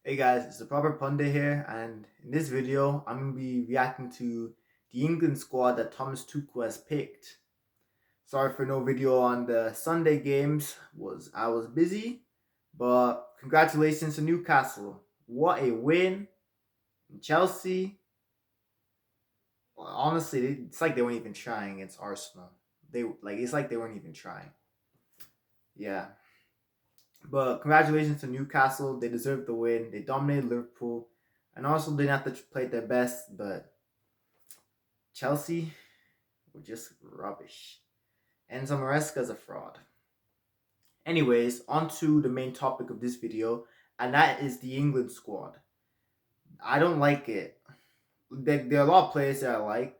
Hey guys, it's the Proper Pundit here, and in this video, I'm going to be reacting to the England squad that Thomas Tuchel has picked. Sorry for no video on the Sunday games, I was busy, but congratulations to Newcastle. What a win. Chelsea, well, honestly, it's like they weren't even trying against Arsenal. It's like they weren't even trying. Yeah. But congratulations to Newcastle. They deserved the win. They dominated Liverpool. And also didn't have to play their best, but Chelsea were just rubbish. Enzo Maresca's a fraud. Anyways, on to the main topic of this video, and that is the England squad. I don't like it. There are a lot of players that I like,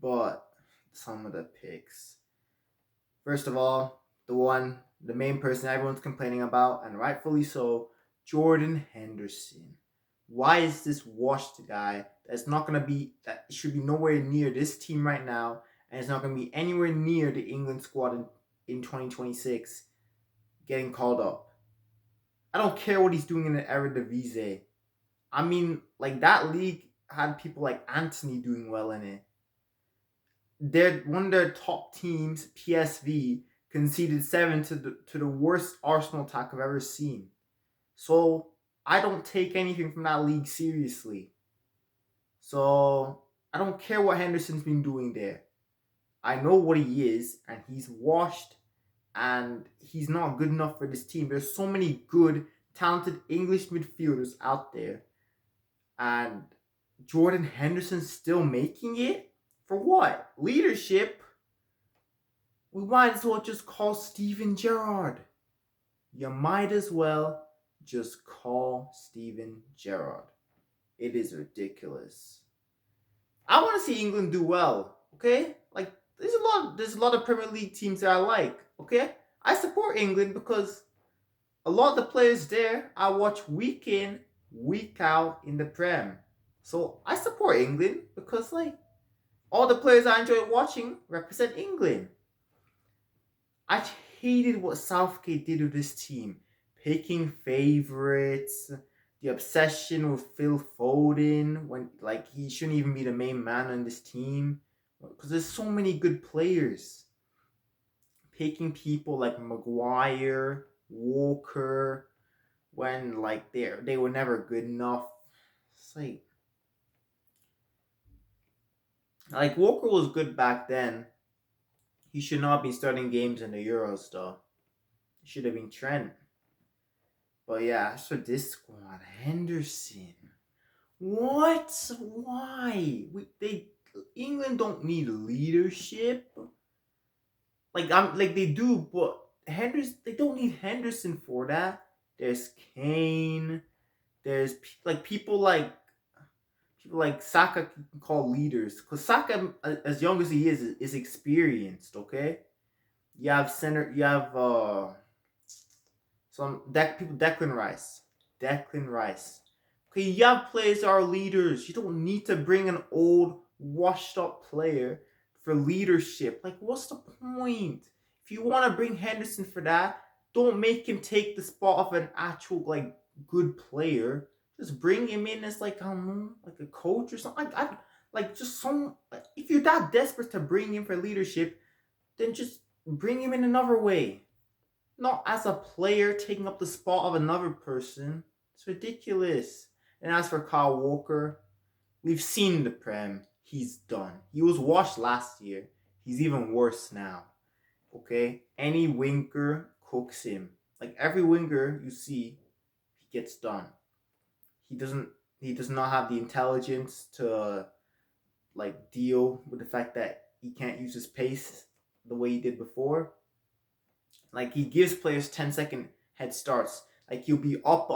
but some of the picks. First of all, the main person everyone's complaining about, and rightfully so, Jordan Henderson. Why is this washed guy that should be nowhere near this team right now, and it's not going to be anywhere near the England squad in 2026 getting called up? I don't care what he's doing in the Eredivisie. I mean, like, that league had people like Anthony doing well in it. One of their top teams, PSV, conceded 7 to the worst Arsenal attack I've ever seen. So I don't take anything from that league seriously. So I don't care what Henderson's been doing there. I know what he is, and he's washed, and he's not good enough for this team. There's so many good, talented English midfielders out there, and Jordan Henderson's still making it? For what? Leadership? We might as well just call Steven Gerrard. You might as well just call Steven Gerrard. It is ridiculous. I want to see England do well, okay? Like, there's a lot of Premier League teams that I like, okay? I support England because a lot of the players there I watch week in, week out in the Prem. So I support England because, like, all the players I enjoy watching represent England. I hated what Southgate did with this team. Picking favorites, the obsession with Phil Foden when, like, he shouldn't even be the main man on this team because there's so many good players. Picking people like Maguire, Walker, when, like, they were never good enough. It's like Walker was good back then. He should not be starting games in the Euros though. It should have been Trent. But yeah, so this squad, Henderson. What? Why? England don't need leadership. Like they do, but Henderson, they don't need Henderson for that. There's Kane. There's people like Saka can call leaders, because Saka, as young as he is experienced. Okay, you have Declan Rice. Declan Rice. Okay, you have players that are leaders. You don't need to bring an old, washed up player for leadership. Like, what's the point? If you want to bring Henderson for that, don't make him take the spot of an actual, like, good player. Just bring him in as, like, I don't know, like a coach or something. If you're that desperate to bring him for leadership, then just bring him in another way. Not as a player taking up the spot of another person. It's ridiculous. And as for Kyle Walker, we've seen the Prem. He's done. He was washed last year. He's even worse now. Okay? Any winger cooks him. Like, every winger you see, he gets done. He does not have the intelligence to, like, deal with the fact that he can't use his pace the way he did before. Like, he gives players 10-second head starts. Like, he'll be up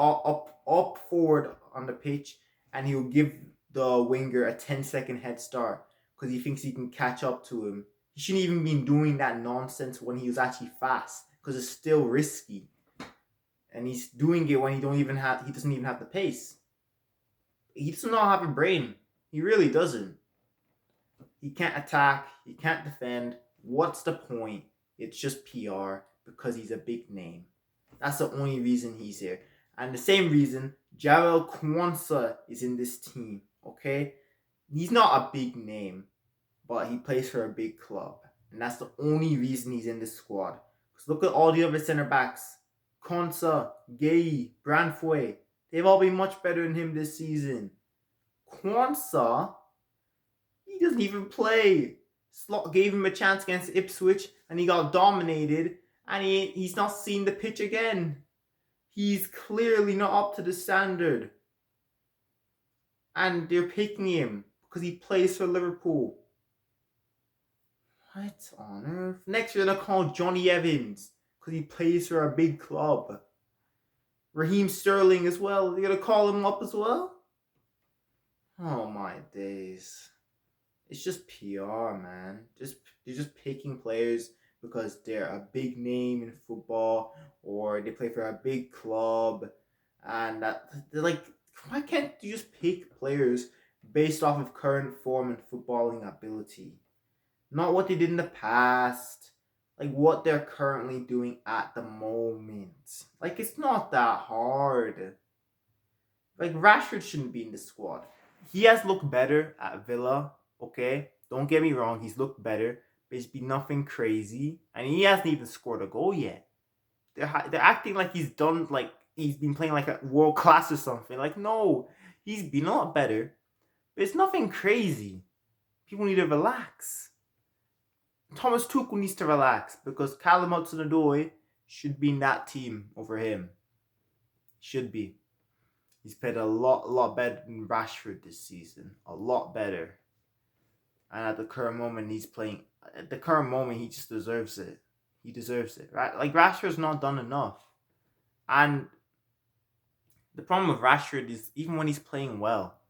forward on the pitch, and he'll give the winger a 10-second head start because he thinks he can catch up to him. He shouldn't even be doing that nonsense when he was actually fast, because it's still risky. And he's doing it when he doesn't even have the pace. He does not have a brain. He really doesn't. He can't attack. He can't defend. What's the point? It's just PR because he's a big name. That's the only reason he's here. And the same reason Jarrell Kwanzaa is in this team, okay? He's not a big name, but he plays for a big club. And that's the only reason he's in this squad. Because look at all the other center backs. Kwanzaa, Gay, Branthwaite. They've all been much better than him this season. Kwanzaa, he doesn't even play. Slot gave him a chance against Ipswich and he got dominated and he's not seen the pitch again. He's clearly not up to the standard. And they're picking him because he plays for Liverpool. What on earth? Next you're going to call Johnny Evans because he plays for a big club. Raheem Sterling as well. You're going to call him up as well? Oh my days. It's just PR, man. They're just picking players because they're a big name in football or they play for a big club, and that they're like, why can't you just pick players based off of current form and footballing ability, not what they did in the past, like what they're currently doing at the moment. Like it's not that hard. Like Rashford shouldn't be in the squad. He has looked better at Villa. Okay, don't get me wrong, he's looked better, but it's been nothing crazy, and he hasn't even scored a goal yet. They're acting like he's done, like he's been playing like a world class or something. Like no, he's been a lot better, but it's nothing crazy. People need to relax. Thomas Tuchel needs to relax because Callum Hudson-Odoi should be in that team over him. Should be. He's played a lot better than Rashford this season. A lot better. And at the current moment, he just deserves it. He deserves it, right? Like, Rashford's not done enough. And the problem with Rashford is, even when he's playing well,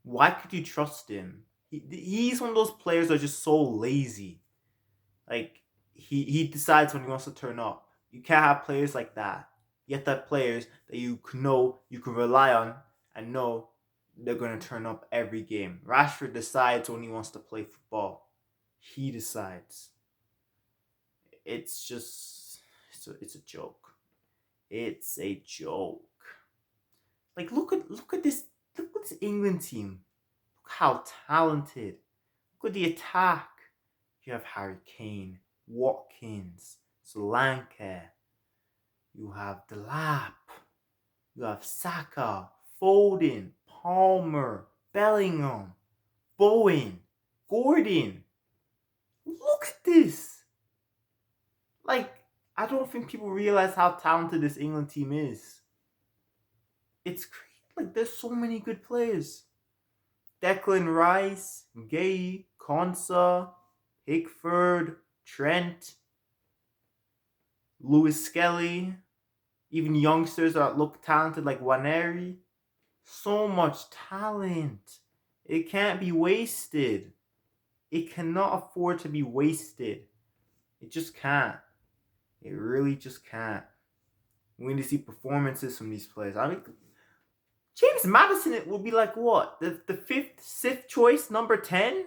why could you trust him? He's one of those players that are just so lazy. Like, he decides when he wants to turn up. You can't have players like that. You have to have players that you know you can rely on and know they're going to turn up every game. Rashford decides when he wants to play football. He decides. It's just, it's a joke. It's a joke. Like look at this England team. Look how talented. Look at the attack. You have Harry Kane, Watkins, Solanke. You have Delap. You have Saka, Foden, Palmer, Bellingham, Bowen, Gordon. Look at this. Like, I don't think people realize how talented this England team is. It's crazy. Like, there's so many good players. Declan Rice, Gay, Konsa, Pickford, Trent, Lewis Skelly, even youngsters that look talented like Waneri. So much talent. It can't be wasted. It cannot afford to be wasted. It just can't. It really just can't. We need to see performances from these players. I mean, James Maddison, it will be like what? The fifth, sixth choice, number 10?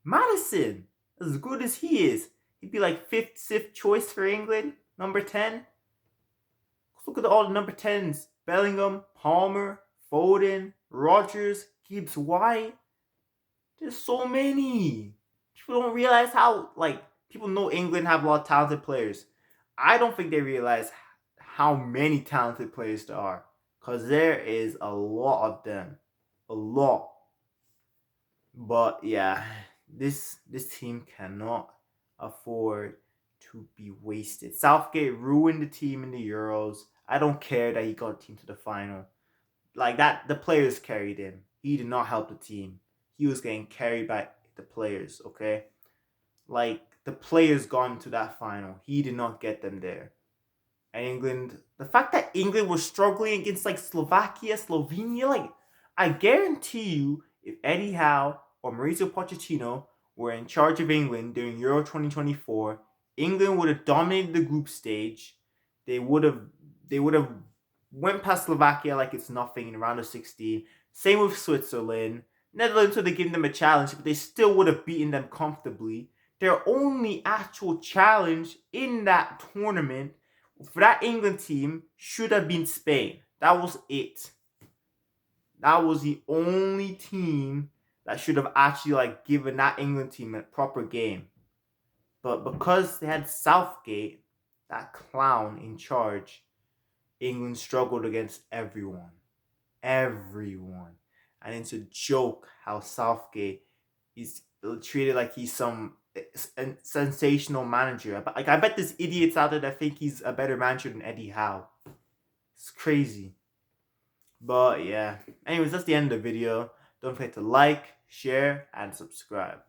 Maddison, as good as he is, he'd be like fifth, sixth choice for England, number 10. Look at all the number 10s. Bellingham, Palmer, Foden, Rodgers, Gibbs White. There's so many. People don't realize how, like, people know England have a lot of talented players. I don't think they realize how many talented players there are. Because there is a lot of them. A lot. But yeah, this team cannot afford to be wasted. Southgate ruined the team in the Euros. I don't care that he got the team to the final. Like that, the players carried him. He did not help the team. He was getting carried by the players, okay? Like, the players got into that final. He did not get them there. And England, the fact that England was struggling against, like, Slovakia, Slovenia, like, I guarantee you, if Eddie Howe or Mauricio Pochettino were in charge of England during Euro 2024, England would have dominated the group stage. They would have went past Slovakia like it's nothing in round of 16. Same with Switzerland. Netherlands would have given them a challenge, but they still would have beaten them comfortably. Their only actual challenge in that tournament for that England team should have been Spain. That was it. That was the only team that should have actually like given that England team a proper game. But because they had Southgate, that clown in charge, England struggled against everyone. Everyone. And it's a joke how Southgate is treated like he's some sensational manager. But like I bet there's idiots out there that think he's a better manager than Eddie Howe. It's crazy. But yeah. Anyways, that's the end of the video. Don't forget to like, share, and subscribe.